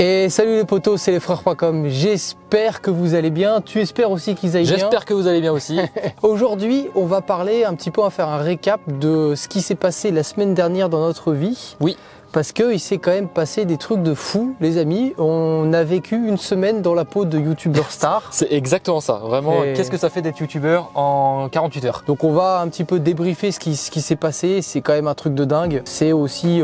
Et salut les potos, c'est lesfrères.com. J'espère que vous allez bien. Tu espères aussi qu'ils aillent bien. J'espère que vous allez bien aussi. Aujourd'hui, on va parler un petit peu, on va faire un récap de ce qui s'est passé la semaine dernière dans notre vie. Oui. Parce qu'il s'est quand même passé des trucs de fou, les amis. On a vécu une semaine dans la peau de youtubeur star. C'est exactement ça. Vraiment, qu'est-ce que ça fait d'être youtubeur en 48 heures? Donc on va un petit peu débriefer ce qui s'est passé. C'est quand même un truc de dingue. C'est aussi...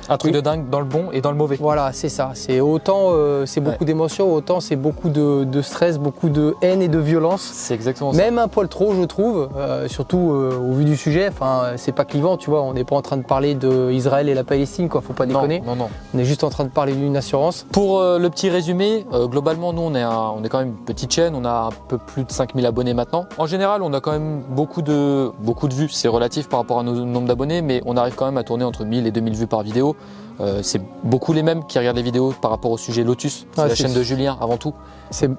un truc de dingue dans le bon et dans le mauvais. Voilà, c'est ça. C'est autant, c'est beaucoup d'émotions, autant c'est beaucoup de stress, beaucoup de haine et de violence. C'est exactement ça. Même un poil trop, je trouve. Surtout au vu du sujet. Enfin, c'est pas clivant, tu vois. On n'est pas en train de parler d'Israël et la Palestine, quoi. Faut pas déconner. Non, non. On est juste en train de parler d'une assurance. Pour le petit résumé, globalement, nous, on est quand même une petite chaîne. On a un peu plus de 5000 abonnés maintenant. En général, on a quand même beaucoup de vues. C'est relatif par rapport à nos nombres d'abonnés, mais on arrive quand même à tourner entre 1000 et 2000 vues par vidéo. C'est beaucoup les mêmes qui regardent les vidéos par rapport au sujet Lotus. C'est la chaîne de Julien avant tout.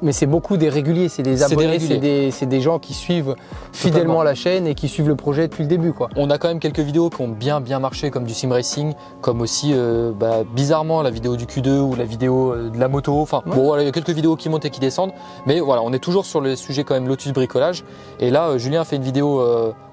Mais c'est beaucoup des réguliers, c'est des abonnés, c'est des gens qui suivent fidèlement la chaîne et qui suivent le projet depuis le début, quoi. On a quand même quelques vidéos qui ont bien marché, comme du sim racing, comme aussi bizarrement la vidéo du Q2 ou la vidéo de la moto. Enfin bon, voilà, il y a quelques vidéos qui montent et qui descendent, mais voilà, on est toujours sur le sujet quand même Lotus bricolage. Et là, Julien a fait une vidéo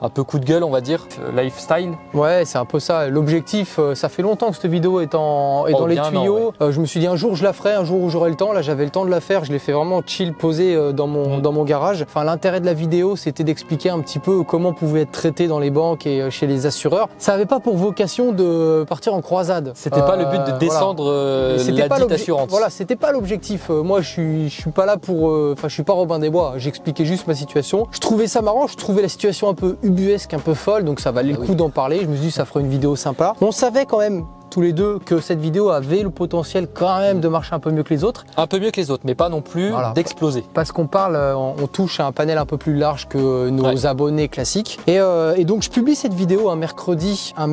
un peu coup de gueule, on va dire, lifestyle. Ouais, c'est un peu ça. L'objectif, ça fait longtemps que cette vidéo est dans les tuyaux. Ouais. Je me suis dit un jour je la ferai, un jour où j'aurai le temps. Là, j'avais le temps de la faire. Je l'ai fait vraiment chill, posé dans mon garage. Enfin, l'intérêt de la vidéo, c'était d'expliquer un petit peu comment on pouvait être traité dans les banques et chez les assureurs. Ça n'avait pas pour vocation de partir en croisade. C'était pas le but de descendre la dite assurance. Voilà, c'était pas l'objectif. Moi, je suis pas là pour... Enfin, je suis pas Robin des Bois. J'expliquais juste ma situation. Je trouvais ça marrant. Je trouvais la situation un peu ubuesque, un peu folle. Donc, ça valait le coup d'en parler. Je me suis dit, ça ferait une vidéo sympa. On savait quand même tous les deux que cette vidéo avait le potentiel quand même de marcher un peu mieux que les autres. Un peu mieux que les autres, mais pas non plus d'exploser. Parce qu'on parle, on touche à un panel un peu plus large que nos abonnés classiques. Et donc je publie cette vidéo un mercredi à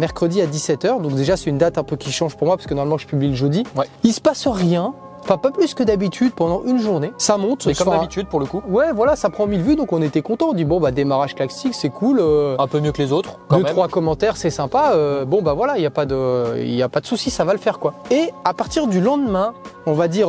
17h. Donc déjà c'est une date un peu qui change pour moi parce que normalement je publie le jeudi. Il se passe rien. Enfin, pas plus que d'habitude pendant une journée. Ça monte. Mais comme d'habitude pour le coup. Ouais, voilà, ça prend 1000 vues, donc on était content. On dit bon bah démarrage classique, c'est cool. Un peu mieux que les autres. 2-3 commentaires, c'est sympa. Bon bah voilà, il y a pas de souci, ça va le faire quoi. Et à partir du lendemain, on va dire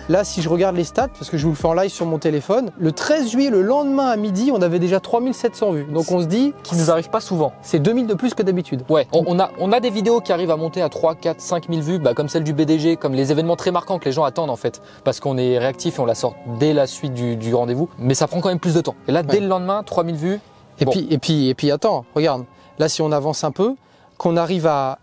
là si je regarde les stats, parce que je vous le fais en live sur mon téléphone, le 13 juillet, le lendemain à midi, on avait déjà 3700 vues. Donc on se dit qui nous arrive pas souvent. C'est 2000 de plus que d'habitude. Ouais, on a des vidéos qui arrivent à monter à 3, 4, 5000 vues, comme celle du BDG, comme les événements très marquants que les gens attendent en fait, parce qu'on est réactif et on la sort dès la suite du rendez-vous. Mais ça prend quand même plus de temps. Et là, dès le lendemain, 3000 vues. Et puis attends, regarde, là si on avance un peu, qu'on arrive à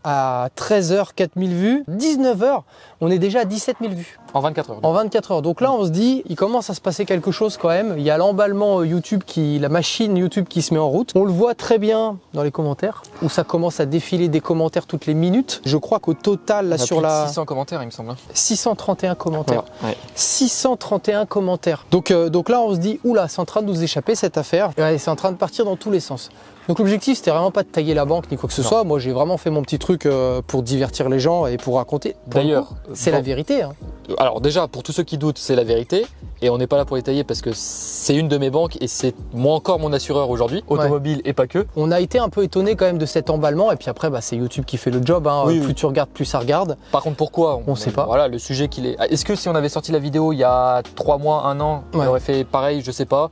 13h, 4000 vues, 19h, on est déjà à 17 000 vues. En 24 heures. En 24 heures. Donc là, on se dit, il commence à se passer quelque chose quand même. Il y a l'emballement YouTube, la machine YouTube qui se met en route. On le voit très bien dans les commentaires, où ça commence à défiler des commentaires toutes les minutes. Je crois qu'au total, là, sur la... 600 commentaires, il me semble. 631 commentaires. Ouais. 631 commentaires. Donc là, on se dit, oula, c'est en train de nous échapper cette affaire. Ouais, c'est en train de partir dans tous les sens. Donc l'objectif, c'était vraiment pas de tailler la banque ni quoi que ce soit. Moi, j'ai vraiment fait mon petit truc pour divertir les gens et pour raconter. D'ailleurs, c'est la vérité. Hein. Alors déjà, pour tous ceux qui doutent, c'est la vérité. Et on n'est pas là pour les tailler parce que c'est une de mes banques et c'est moi encore mon assureur aujourd'hui, automobile et pas que. On a été un peu étonné quand même de cet emballement. Et puis après, c'est YouTube qui fait le job. Hein. Plus tu regardes, plus ça regarde. Par contre, pourquoi on sait pas. Voilà, le sujet qu'il est. Est-ce que si on avait sorti la vidéo il y a 3 mois, 1 an, on aurait fait pareil? Je sais pas.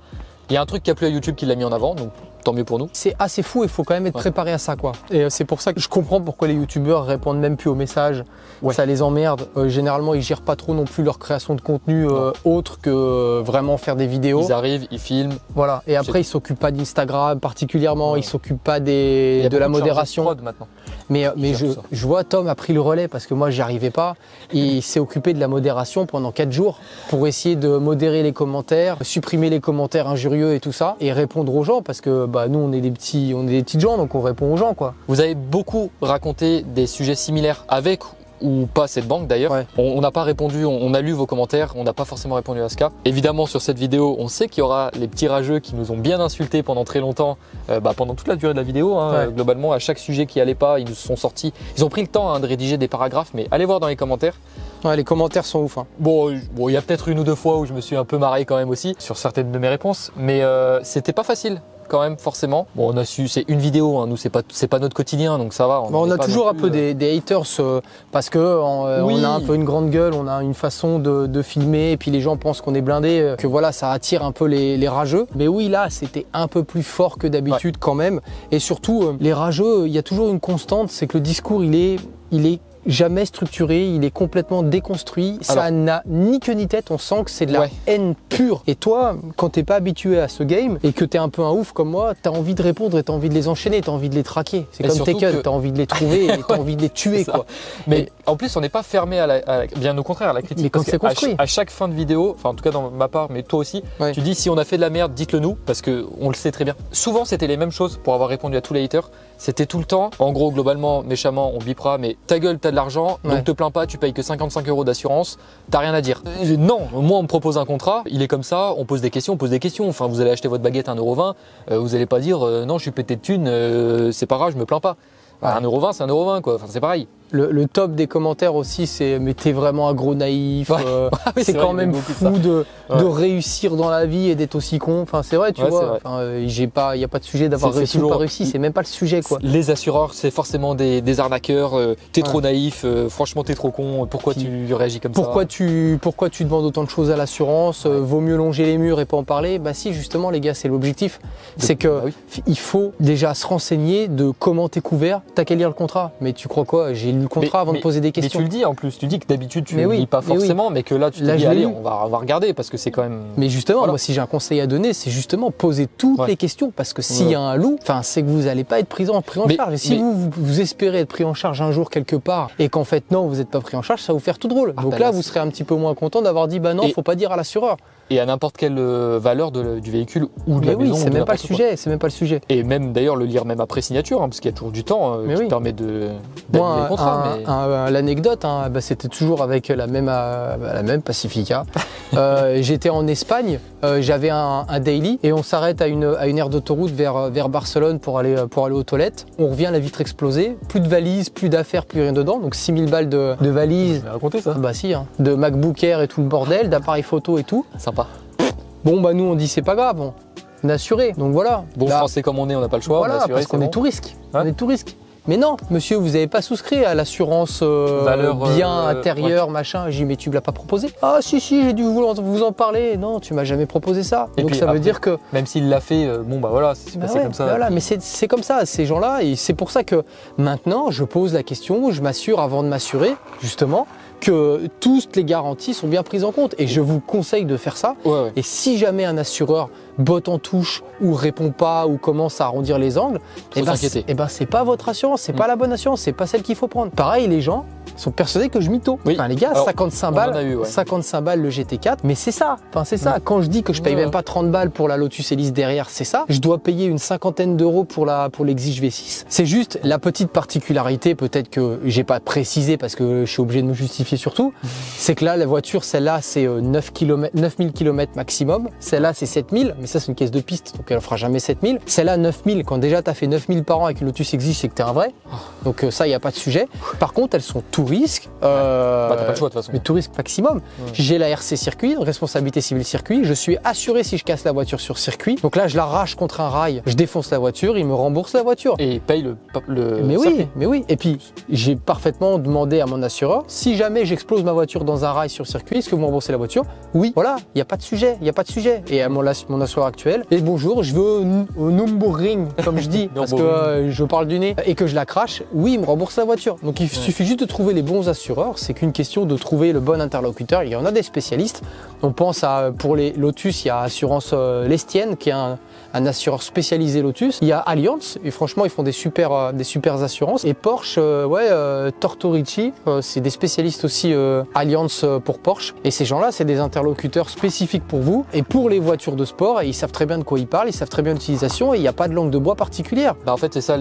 Il y a un truc qui a plu à YouTube qui l'a mis en avant. Donc tant mieux pour nous. C'est assez fou et il faut quand même être préparé à ça quoi. Et c'est pour ça que je comprends pourquoi les youtubeurs répondent même plus aux messages. Ça les emmerde. Généralement, ils gèrent pas trop non plus leur création de contenu autre que vraiment faire des vidéos. Ils arrivent, ils filment. Voilà. Et après, ils s'occupent pas d'Instagram particulièrement. Ils s'occupent pas de la modération. Maintenant. Mais je vois Tom a pris le relais parce que moi, j'y arrivais pas. Il s'est occupé de la modération pendant 4 jours pour essayer de modérer les commentaires, supprimer les commentaires injurieux et tout ça et répondre aux gens parce que nous on est des petits gens donc on répond aux gens quoi. Vous avez beaucoup raconté des sujets similaires avec ou pas cette banque d'ailleurs. On n'a pas répondu, on a lu vos commentaires, on n'a pas forcément répondu à ce cas. Évidemment sur cette vidéo, on sait qu'il y aura les petits rageux qui nous ont bien insultés pendant très longtemps, pendant toute la durée de la vidéo. Globalement, à chaque sujet qui allait pas, ils nous sont sortis. Ils ont pris le temps de rédiger des paragraphes, mais allez voir dans les commentaires. Ouais, les commentaires sont ouf. Hein. Bon, il y a peut-être 1 ou 2 fois où je me suis un peu marré quand même aussi sur certaines de mes réponses, mais c'était pas facile quand même forcément. Bon, on a su, c'est une vidéo, hein, nous c'est pas notre quotidien, donc ça va. On a toujours un peu des haters parce que on a un peu une grande gueule, on a une façon de filmer et puis les gens pensent qu'on est blindé, que voilà, ça attire un peu les rageux. Mais oui, là, c'était un peu plus fort que d'habitude quand même. Et surtout, les rageux, il y a toujours une constante, c'est que le discours, il est jamais structuré, il est complètement déconstruit, ça n'a ni queue ni tête, on sent que c'est de la haine pure. Et toi, quand t'es pas habitué à ce game et que t'es un peu un ouf comme moi, t'as envie de répondre et t'as envie de les enchaîner, t'as envie de les traquer. C'est comme Tekken, t'as envie de les trouver et t'as envie de les tuer quoi. Mais en plus, on n'est pas fermé bien au contraire à la critique. Mais quand c'est construit. À chaque fin de vidéo, enfin en tout cas dans ma part, mais toi aussi, tu dis si on a fait de la merde, dites-le nous, parce qu'on le sait très bien. Souvent, c'était les mêmes choses pour avoir répondu à tous les haters. C'était tout le temps, en gros, globalement, méchamment, on bipera, mais ta gueule, t'as de l'argent, donc te plains pas, tu payes que 55 € d'assurance, t'as rien à dire. Non, moi on me propose un contrat, il est comme ça, on pose des questions, Enfin, vous allez acheter votre baguette à 1,20 €, vous allez pas dire non, je suis pété de thunes, c'est pas grave, je me plains pas. 1,20 €, c'est 1,20 € quoi, enfin, c'est pareil. Le top des commentaires aussi, c'est mais t'es vraiment un gros naïf. C'est quand même fou de réussir dans la vie et d'être aussi con. Enfin, c'est vrai, tu vois. Il n'y a pas de sujet d'avoir réussi ou pas réussi. C'est même pas le sujet, quoi. Les assureurs, c'est forcément des arnaqueurs. T'es trop naïf. Franchement, t'es trop con. Pourquoi tu réagis comme ça? Pourquoi tu demandes autant de choses à l'assurance? Vaut mieux longer les murs et pas en parler. Bah si, justement, les gars, c'est l'objectif. C'est que il faut déjà se renseigner de comment t'es couvert. T'as qu'à lire le contrat. Mais tu crois quoi? J'ai lu le contrat avant de poser des questions. Mais tu le dis en plus, tu dis que d'habitude tu ne lis pas forcément, mais que là tu te dis allez, on va regarder parce que c'est quand même. Mais justement, moi si j'ai un conseil à donner, c'est justement poser toutes les questions parce que s'il y a un loup, c'est que vous n'allez pas être pris en charge. Et si vous espérez être pris en charge un jour quelque part et qu'en fait non, vous n'êtes pas pris en charge, ça va vous faire tout drôle. Donc là, vous serez un petit peu moins content d'avoir dit bah non, faut pas dire à l'assureur. Et à n'importe quelle valeur du véhicule ou de la maison. C'est même pas le sujet, c'est même pas le sujet. Et même d'ailleurs le lire même après signature, parce qu'il y a toujours du temps qui permet de d'annuler le contrat. L'anecdote, c'était toujours avec la même Pacifica. J'étais en Espagne, j'avais un daily et on s'arrête à une aire d'autoroute vers Barcelone pour aller aux toilettes. On revient, la vitre explosée, plus de valises, plus d'affaires, plus rien dedans. Donc 6000 balles de valises. Tu m'as raconté ça? Bah si, de MacBook Air et tout le bordel, d'appareils photo et tout. Sympa. Bon bah nous on dit c'est pas grave, on est assuré, donc voilà. Bon français comme on est, on n'a pas le choix. Voilà, parce qu'on est tout risque. On est tout risque. Mais non, monsieur, vous n'avez pas souscrit à l'assurance bien intérieur, machin. J'ai dit, mais tu ne l'as pas proposé? Ah si, j'ai dû vous en parler. Non, tu m'as jamais proposé ça. Et donc puis, ça veut dire que… Même s'il l'a fait, bon bah voilà, c'est passé comme ça. Voilà, mais c'est comme ça, ces gens-là. Et c'est pour ça que maintenant, je pose la question, je m'assure avant de m'assurer, justement, que toutes les garanties sont bien prises en compte. Et je vous conseille de faire ça. Et si jamais un assureur botte en touche ou répond pas ou commence à arrondir les angles, c'est pas votre assurance, c'est pas la bonne assurance, c'est pas celle qu'il faut prendre. Pareil, les gens sont persuadés que je mytho. Enfin les gars, alors, 55 balles le GT4, mais c'est ça. Enfin c'est ça. Quand je dis que je paye même pas 30 balles pour la Lotus Elise derrière, c'est ça. Je dois payer une cinquantaine d'euros pour l'Exige V6. C'est juste la petite particularité, peut-être que j'ai pas précisé parce que je suis obligé de me justifier surtout, c'est que là la voiture, celle-là c'est 9000 km maximum, celle-là c'est 7000, mais ça c'est une caisse de piste donc elle fera jamais 7000. Celle-là 9000, quand déjà tu as fait 9000 par an avec une Lotus Exige, c'est que tu es un vrai. Donc ça il n'y a pas de sujet. Par contre elles sont tout risque. T'as pas le choix de toute façon. Mais tout risque maximum. J'ai la RC circuit, responsabilité civile circuit. Je suis assuré si je casse la voiture sur circuit. Donc là, je l'arrache contre un rail, je défonce la voiture, il me rembourse la voiture. Et il paye le mais oui. Et puis, j'ai parfaitement demandé à mon assureur, si jamais j'explose ma voiture dans un rail sur circuit, est-ce que vous me remboursez la voiture? Oui. Voilà, il n'y a pas de sujet, Et à mon assureur actuel, et bonjour, je veux un Nürburgring, comme je dis, parce que je parle du nez, et que je la crache, oui, il me rembourse la voiture. Donc il suffit juste de trouver les bons assureurs, c'est qu'une question de trouver le bon interlocuteur. Il y en a des spécialistes. On pense pour les Lotus, il y a Assurance Lestienne qui est un assureur spécialisé Lotus. Il y a Allianz et franchement ils font des super assurances. Et Porsche, Tortorici, c'est des spécialistes aussi Allianz pour Porsche. Et ces gens-là, c'est des interlocuteurs spécifiques pour vous et pour les voitures de sport. Et ils savent très bien de quoi ils parlent, ils savent très bien l'utilisation et il n'y a pas de langue de bois particulière. En fait c'est ça,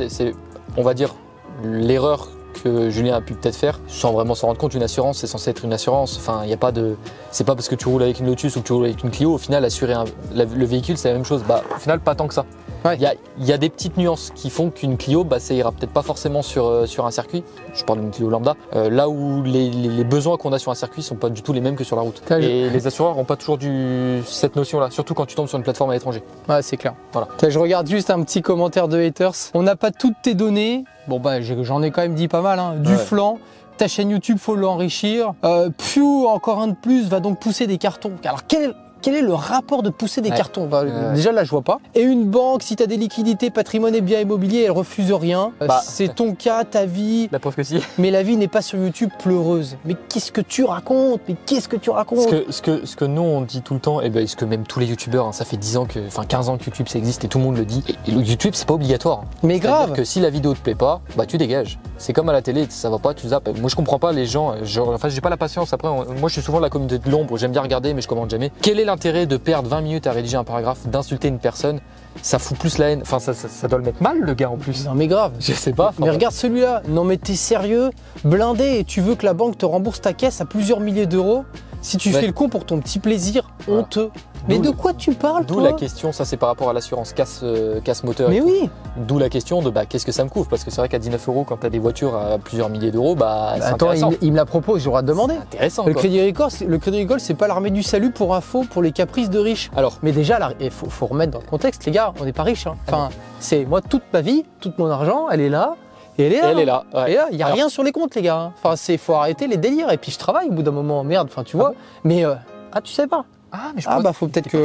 on va dire l'erreur que Julien a pu peut-être faire sans vraiment s'en rendre compte. Une assurance, c'est censé être une assurance. Enfin, il n'y a pas de. C'est pas parce que tu roules avec une Lotus ou que tu roules avec une Clio, au final, assurer le véhicule, c'est la même chose. Bah, au final, pas tant que ça. Il y a des petites nuances qui font qu'une Clio, ça ira peut-être pas forcément sur un circuit. Je parle d'une Clio lambda. Là où les besoins qu'on a sur un circuit sont pas du tout les mêmes que sur la route. Et les assureurs n'ont pas toujours cette notion-là, surtout quand tu tombes sur une plateforme à l'étranger. Ouais, c'est clair. Voilà. Je regarde juste un petit commentaire de haters. On n'a pas toutes tes données. Bon, j'en ai quand même dit pas mal. Hein. Du flanc. Ta chaîne YouTube, faut l'enrichir. Pew, encore un de plus, va donc pousser des cartons. Alors, quel est le rapport de pousser des cartons? Déjà là je vois pas. Et une banque, si tu as des liquidités, patrimoine et biens immobiliers, elle refuse rien. C'est ton cas, ta vie. La preuve que si. Mais la vie n'est pas sur YouTube pleureuse. Mais qu'est-ce que tu racontes? Ce que nous on dit tout le temps, et ce que même tous les youtubeurs, ça fait 15 ans que YouTube ça existe et tout le monde le dit. Et le YouTube c'est pas obligatoire. Mais grave. Que si la vidéo te plaît pas, tu dégages. C'est comme à la télé, ça va pas, tu zappes. Moi je comprends pas les gens, j'ai pas la patience. Après, moi je suis souvent de la communauté de l'ombre, j'aime bien regarder mais je commande jamais. Quel est l'intérêt de perdre 20 minutes à rédiger un paragraphe, d'insulter une personne? Ça fout plus la haine. Enfin, ça doit le mettre mal, le gars, en plus. Non, mais grave. Je sais pas. Mais regarde celui-là. Non, mais t'es sérieux? Blindé, et tu veux que la banque te rembourse ta caisse à plusieurs milliers d'euros? Si tu fais le con pour ton petit plaisir, honteux. Mais de quoi tu parles, toi? D'où la question, ça c'est par rapport à l'assurance casse moteur. Mais oui. D'où la question de qu'est-ce que ça me couvre? Parce que c'est vrai qu'à 19 € quand tu as des voitures à plusieurs milliers d'euros, c'est intéressant. Il me la propose, j'aurai à demander. C'est intéressant. Le Crédit Agricole, c'est pas l'armée du salut pour info, pour les caprices de riches. Alors, mais déjà, il faut remettre dans le contexte, les gars, on n'est pas riches. Hein. Enfin, c'est moi, toute ma vie, tout mon argent, elle est là. Et elle est là. Ouais. Et là, il n'y a rien sur les comptes, les gars. Enfin, faut arrêter les délires. Et puis, je travaille au bout d'un moment. Merde, tu vois. Mais, tu sais pas. Mais faut peut-être que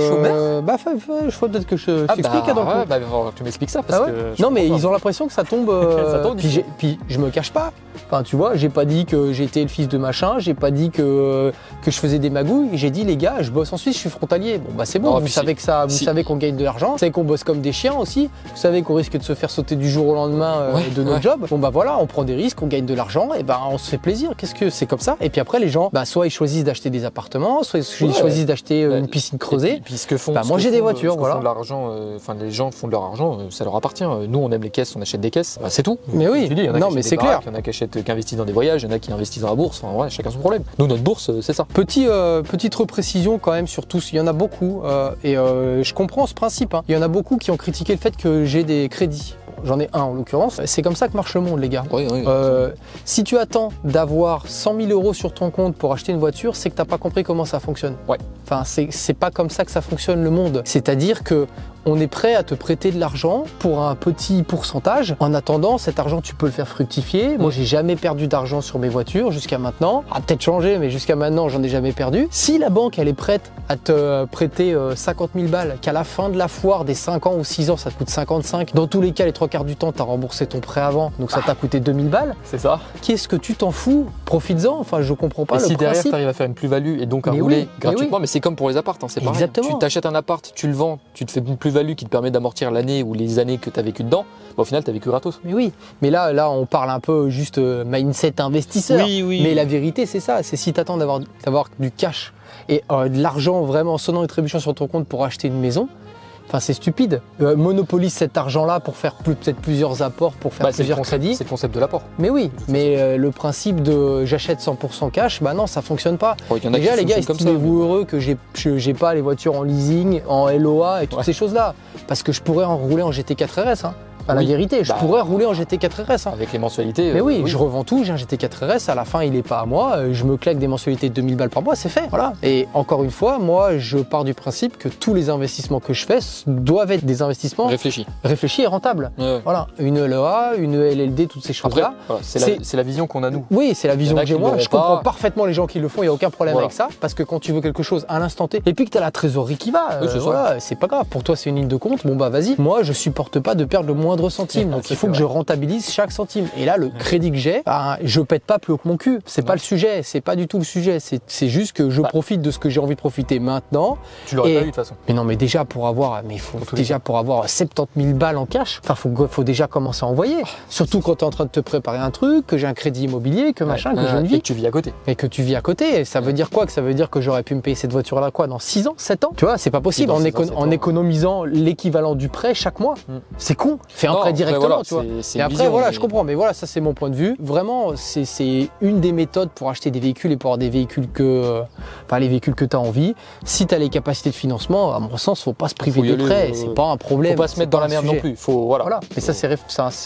faut peut-être que je t'explique tu m'expliques ça parce que non mais ils ont l'impression que ça tombe, puis je me cache pas. Enfin tu vois, j'ai pas dit que j'étais le fils de machin, j'ai pas dit que je faisais des magouilles, j'ai dit les gars, je bosse en Suisse, je suis frontalier. Bon c'est bon, vous savez que ça, vous savez qu'on gagne de l'argent, vous savez qu'on bosse comme des chiens aussi, vous savez qu'on risque de se faire sauter du jour au lendemain de notre job. Bon voilà, on prend des risques, on gagne de l'argent et on se fait plaisir. Qu'est-ce que c'est comme ça? Et puis après les gens soit ils choisissent d'acheter des appartements, soit ils choisissent d'acheter une piscine creusée. Et puis ce que font, manger des voitures, voilà. Les gens font de leur argent, ça leur appartient. Nous, on aime les caisses, on achète des caisses, c'est tout. Mais oui, non, mais c'est clair. Il y en a qui investissent dans des voyages, il y en a qui investissent dans la bourse. Enfin, chacun son problème. Nous, notre bourse, c'est ça. Petite reprécision quand même sur tous. Il y en a beaucoup et je comprends ce principe. Hein. Il y en a beaucoup qui ont critiqué le fait que j'ai des crédits. J'en ai un en l'occurrence. C'est comme ça que marche le monde, les gars. Oui. Si tu attends d'avoir 100 000 € sur ton compte pour acheter une voiture, c'est que tu n'as pas compris comment ça fonctionne. Ouais. Enfin, c'est pas comme ça que ça fonctionne le monde. C'est-à-dire que on est prêt à te prêter de l'argent pour un petit pourcentage. En attendant, cet argent, tu peux le faire fructifier. Moi, j'ai jamais perdu d'argent sur mes voitures jusqu'à maintenant. Ça a peut-être changé, mais jusqu'à maintenant, j'en ai jamais perdu. Si la banque, elle est prête à te prêter 50 000 balles, qu'à la fin de la foire des 5 ans ou 6 ans, ça te coûte 55, dans tous les cas, les 3/4 du temps, tu as remboursé ton prêt avant, donc ça t'a coûté 2000 balles. C'est ça. Qu'est-ce que tu t'en fous? Profites-en. Enfin, je comprends pas le principe. Si derrière, tu arrives à faire une plus-value et donc à rouler gratuitement, mais c'est comme pour les apparts, c'est pareil. Exactement. Tu t'achètes un appart, tu le vends, tu te fais une plus-value qui te permet d'amortir l'année ou les années que tu as vécu dedans, au final tu as vécu gratos. Mais oui, mais là on parle un peu juste mindset investisseur. Oui. Mais la vérité c'est ça, c'est si tu attends d'avoir du cash et de l'argent vraiment sonnant et trébuchant sur ton compte pour acheter une maison, enfin c'est stupide. Monopolise cet argent-là pour faire peut-être plusieurs apports, pour faire plusieurs crédits. C'est le concept de l'apport. Mais oui, mais le principe de j'achète 100% cash, non ça fonctionne pas. Déjà les gars, estimez-vous heureux que j'ai pas les voitures en leasing, en LOA et toutes ces choses-là. Parce que je pourrais en rouler en GT4 RS. La vérité, je pourrais rouler en GT4 RS. Avec les mensualités. Mais oui, je revends tout, j'ai un GT4 RS, à la fin il est pas à moi, je me claque des mensualités de 2000 balles par mois, c'est fait. Voilà. Et encore une fois, moi je pars du principe que tous les investissements que je fais doivent être des investissements réfléchis et rentables. Voilà, une LEA, une LLD, toutes ces choses-là. Voilà, c'est la vision qu'on a nous. Oui, c'est la vision que j'ai moi. Je comprends parfaitement les gens qui le font, il n'y a aucun problème avec ça, parce que quand tu veux quelque chose à l'instant T, et puis que tu as la trésorerie qui va, c'est pas grave. Pour toi c'est une ligne de compte, vas-y. Moi je supporte pas de perdre le moindre centime, donc il faut que je rentabilise chaque centime. Et là, le crédit que j'ai, je pète pas plus haut que mon cul. C'est pas le sujet, c'est pas du tout le sujet. C'est juste que je profite de ce que j'ai envie de profiter maintenant. Tu l'aurais pas eu de toute façon. Mais non, mais déjà pour avoir 70 000 balles en cash, faut déjà commencer à envoyer. Surtout quand tu es en train de te préparer un truc, que j'ai un crédit immobilier, que machin, que j'ai une vie. Et que tu vis à côté. Et que tu vis à côté. Ça veut dire quoi? Que ça veut dire que j'aurais pu me payer cette voiture-là dans 6 ans, 7 ans? Tu vois, c'est pas possible en économisant l'équivalent du prêt chaque mois. C'est con. fais un prêt directement, voilà, tu vois. Et après, voilà, je comprends, mais voilà, ça c'est mon point de vue. Vraiment, c'est une des méthodes pour acheter des véhicules et pour avoir des véhicules les véhicules que tu as envie. Si tu as les capacités de financement, à mon sens, faut pas se priver des prêts, c'est pas un problème. Faut pas se mettre dans la merde non plus. Voilà. Mais ça, c'est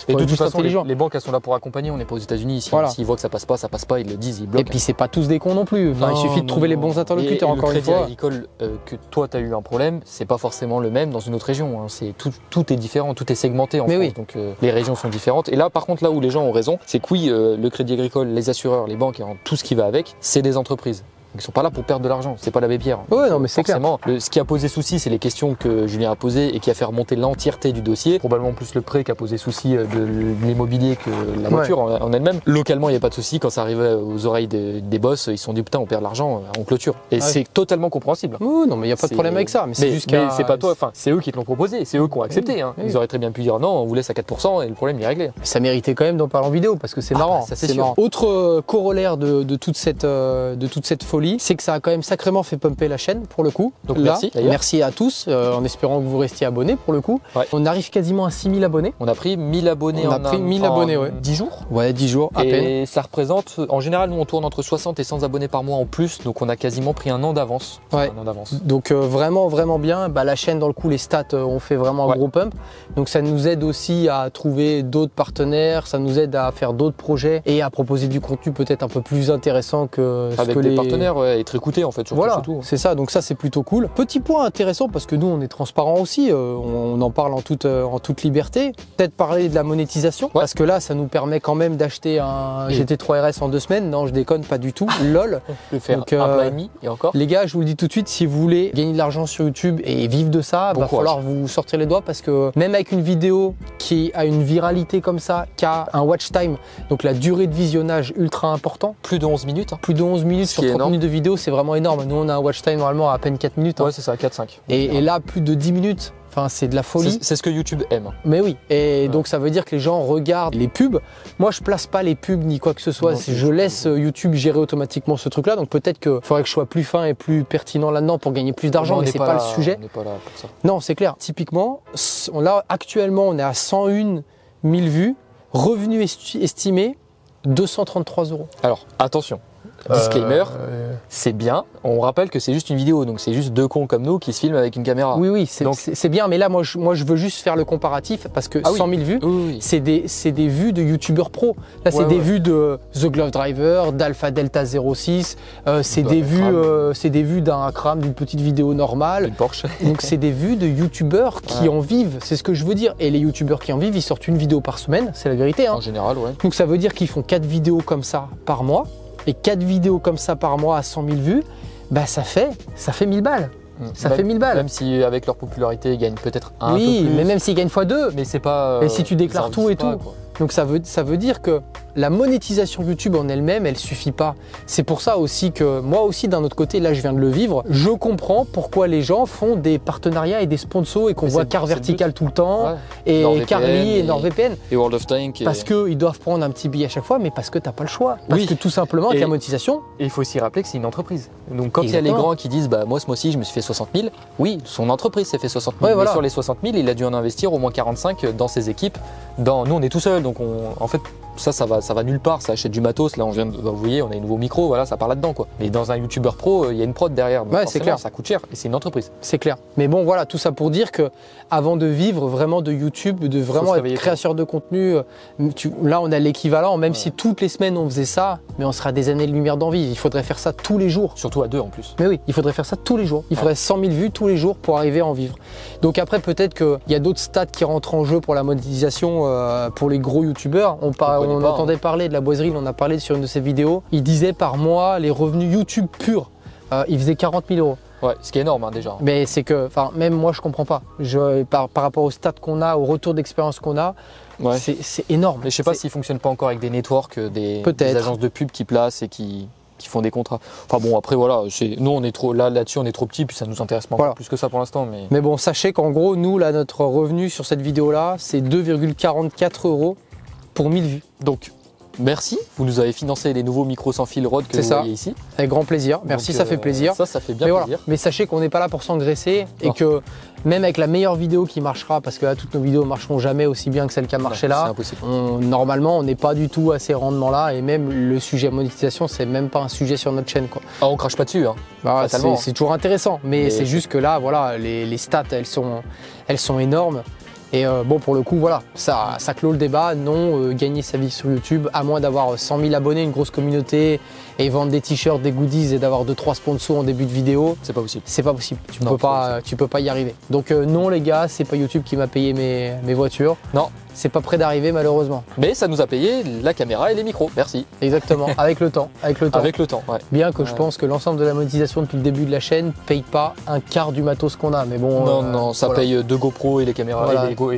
et de toute façon, les banques, elles sont là pour accompagner. On n'est pas aux États-Unis. S'ils voient que ça passe pas, ils le disent, ils bloquent. Et puis, c'est pas tous des cons non plus. Enfin, il suffit de trouver les bons interlocuteurs, encore une fois. Le crédit agricole que toi, tu as eu un problème, c'est pas forcément le même dans une autre région. Tout est différent, tout est segmenté en France. Oui. Donc, les régions sont différentes. Et là, par contre, là où les gens ont raison, c'est que oui, le crédit agricole, les assureurs, les banques et tout ce qui va avec, c'est des entreprises. Ils sont pas là pour perdre de l'argent, c'est pas l'abbé Pierre. Ouais, non, mais c'est clair. Ce qui a posé souci, c'est les questions que Julien a posées et qui a fait remonter l'entièreté du dossier. Probablement plus le prêt qui a posé souci de l'immobilier que la voiture en elle-même. Localement, il n'y a pas de souci. Quand ça arrivait aux oreilles des boss, ils se sont dit putain, on perd de l'argent, on clôture. Et c'est totalement compréhensible. Oui, non, mais il n'y a pas de problème avec ça. Mais c'est pas toi, enfin, c'est eux qui te l'ont proposé, c'est eux qui ont accepté. Hein. Ils auraient très bien pu dire non, on vous laisse à 4% et le problème il est réglé. Ça méritait quand même d'en parler en vidéo parce que c'est marrant. Ça, c'est sûr. Autre corollaire de toute cette folie, c'est que ça a quand même sacrément fait pumper la chaîne pour le coup. Donc là, merci à tous, en espérant que vous restiez abonnés pour le coup. Ouais. On arrive quasiment à 6000 abonnés. On a pris 1000 abonnés en 10 jours. Ouais, 10 jours à peine. Et ça représente, en général, nous on tourne entre 60 et 100 abonnés par mois en plus, donc on a quasiment pris un an d'avance. Ouais. Donc vraiment bien. La chaîne, dans le coup, les stats ont fait vraiment un gros pump. Donc ça nous aide aussi à trouver d'autres partenaires, ça nous aide à faire d'autres projets et à proposer du contenu peut-être un peu plus intéressant que avec des partenaires, être écoutés en fait. Surtout. C'est ça, donc ça c'est plutôt cool. Petit point intéressant parce que nous on est transparent aussi, on en parle en toute liberté. Peut-être parler de la monétisation parce que là ça nous permet quand même d'acheter un GT3 RS en 2 semaines. Non, je déconne pas du tout, lol. Je vais faire un plat et demi et encore. Les gars, je vous le dis tout de suite, si vous voulez gagner de l'argent sur YouTube et vivre de ça, va falloir vous sortir les doigts parce que même avec une vidéo qui a une viralité comme ça, qui a un watch time, donc la durée de visionnage ultra important. Plus de 11 minutes. Plus de 11 minutes sur 30 minutes de vidéo, c'est vraiment énorme. Nous on a un watch time normalement à peine 4 minutes. Ouais, c'est ça, 4-5. Et là, plus de 10 minutes. Enfin, c'est de la folie. C'est ce que YouTube aime. Mais oui, et donc ça veut dire que les gens regardent les pubs. Moi, je place pas les pubs ni quoi que ce soit. Je laisse YouTube gérer automatiquement ce truc-là. Donc peut-être qu'il faudrait que je sois plus fin et plus pertinent là-dedans pour gagner plus d'argent, mais c'est pas le sujet. On n'est pas là pour ça. Non, c'est clair. Typiquement, là, actuellement, on est à 101 000 vues. Revenu estimé 233 €. Alors, attention. Disclaimer, c'est bien. On rappelle que c'est juste une vidéo, donc c'est juste 2 cons comme nous qui se filment avec une caméra. Oui, c'est bien, mais là, moi, je veux juste faire le comparatif parce que 100 000 vues, c'est des vues de youtubeurs pro. Là, c'est des vues de The Glove Driver, d'Alpha Delta 06, c'est des vues d'un crame, d'une petite vidéo normale. Une Porsche. Donc, c'est des vues de youtubeurs qui en vivent, c'est ce que je veux dire. Et les youtubeurs qui en vivent, ils sortent une vidéo par semaine, c'est la vérité. Hein. En général, ouais. Donc, ça veut dire qu'ils font 4 vidéos comme ça par mois. Et 4 vidéos comme ça par mois à 100 000 vues, ça fait 1000 balles. Ça fait 1000 balles. Même si avec leur popularité, ils gagnent peut-être un peu plus. Oui, mais même s'ils gagnent x2. Mais c'est pas. Et si tu déclares tout et tout. Donc ça veut dire que la monétisation YouTube en elle-même, elle suffit pas. C'est pour ça aussi que moi aussi d'un autre côté, là je viens de le vivre, je comprends pourquoi les gens font des partenariats et des sponsors et qu'on voit Car Vertical tout le temps, et Carly et NordVPN. Et World of Tanks. Parce qu'ils doivent prendre un petit billet à chaque fois, mais parce que t'as pas le choix. Parce que tout simplement avec la monétisation. Et il faut aussi rappeler que c'est une entreprise. Donc quand il y a les grands qui disent moi ce mois-ci je me suis fait 60 000, oui, son entreprise s'est fait 60 000. Mais sur les 60 000, il a dû en investir au moins 45 dans ses équipes. Nous on est tout seul, donc en fait ça va nulle part, ça achète du matos, là on vient de, vous voyez on a un nouveau micro, voilà ça part là-dedans quoi. Mais dans un youtubeur pro, il y a une prod derrière, donc c'est clair, ça coûte cher et c'est une entreprise. C'est clair. Mais bon voilà, tout ça pour dire que avant de vivre vraiment de YouTube, de vraiment être créateur de contenu, là on a l'équivalent, même si toutes les semaines on faisait ça, mais on sera des années-lumière d'envie, il faudrait faire ça tous les jours. Surtout à 2 en plus. Mais oui, il faudrait faire ça tous les jours, il faudrait 100 000 vues tous les jours pour arriver à en vivre. Donc après peut-être qu'il y a d'autres stats qui rentrent en jeu pour la monétisation pour les gros youtubeurs. On entendait parler de la boiserie, on en a parlé sur une de ses vidéos. Il disait par mois les revenus YouTube purs, il faisait 40 000 €. Ouais, ce qui est énorme déjà. Mais c'est que, même moi je comprends pas. Par rapport aux stats qu'on a, au retour d'expérience qu'on a, c'est énorme. Mais je sais pas s'il fonctionne pas encore avec des networks, des agences de pub qui placent et qui font des contrats. Enfin bon, après voilà, nous on est trop là-dessus, on est trop petit, puis ça nous intéresse pas encore plus que ça pour l'instant. Mais bon, sachez qu'en gros, nous là, notre revenu sur cette vidéo là, c'est 2,44 € pour 1000 vues. Donc merci, vous nous avez financé les nouveaux micros sans fil Rode que vous voyez ici. Avec grand plaisir, merci, ça fait plaisir. Ça fait bien plaisir. Voilà. Mais sachez qu'on n'est pas là pour s'engraisser et que même avec la meilleure vidéo qui marchera, parce que là toutes nos vidéos ne marcheront jamais aussi bien que celle qui a marché là, c'est impossible. Normalement on n'est pas du tout à ces rendements là et même le sujet monétisation c'est même pas un sujet sur notre chaîne quoi. Ah, on crache pas dessus hein. Bah, c'est toujours intéressant mais c'est juste que là voilà les stats elles sont énormes. Et bon, pour le coup, voilà, ça clôt le débat. Non, gagner sa vie sur YouTube, à moins d'avoir 100 000 abonnés, une grosse communauté, et vendre des t-shirts, des goodies et d'avoir 2-3 sponsors en début de vidéo. C'est pas possible. C'est pas possible. Tu peux pas y arriver. Donc non, les gars, c'est pas YouTube qui m'a payé mes voitures. Non. C'est pas prêt d'arriver malheureusement. Mais ça nous a payé la caméra et les micros, merci. Exactement, avec le temps. Avec le temps, ouais. Bien que je pense que l'ensemble de la monétisation depuis le début de la chaîne paye pas un quart du matos qu'on a. Mais bon. Non, ça paye 2 GoPro et les caméras et les micros.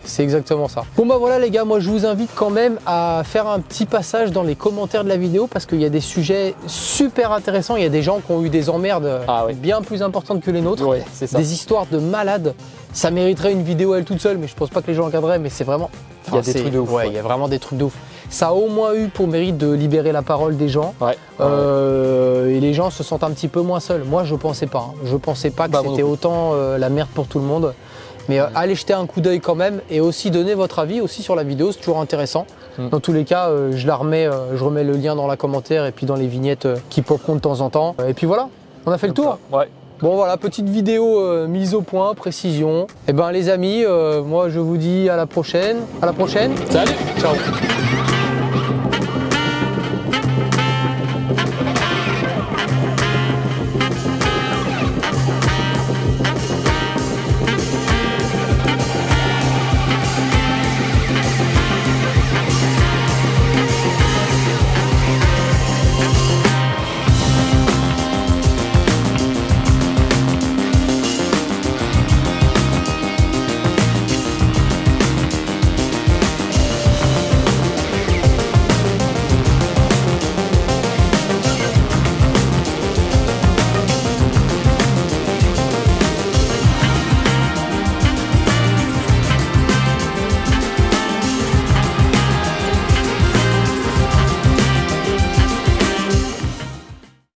C'est exactement ça. Bon bah voilà les gars, moi je vous invite quand même à faire un petit passage dans les commentaires de la vidéo parce qu'il y a des sujets super intéressants. Il y a des gens qui ont eu des emmerdes bien plus importantes que les nôtres. Ouais, c'est ça. Des histoires de malades. Ça mériterait une vidéo à elle toute seule, mais je pense pas que les gens encadreraient, mais c'est vraiment... Il y a des trucs de ouf. Ouais, il y a vraiment des trucs de ouf. Ça a au moins eu pour mérite de libérer la parole des gens. Ouais. Et les gens se sentent un petit peu moins seuls. Moi, je pensais pas. Hein. Je pensais pas que c'était autant la merde pour tout le monde. Mais allez jeter un coup d'œil quand même et aussi donner votre avis aussi sur la vidéo, c'est toujours intéressant. Dans tous les cas, je remets le lien dans la commentaire et puis dans les vignettes qui popperont de temps en temps. Et puis voilà, on a fait le tour. Ouais. Bon voilà, petite vidéo mise au point, précision. Et ben les amis, moi je vous dis à la prochaine. À la prochaine. Salut. Ciao.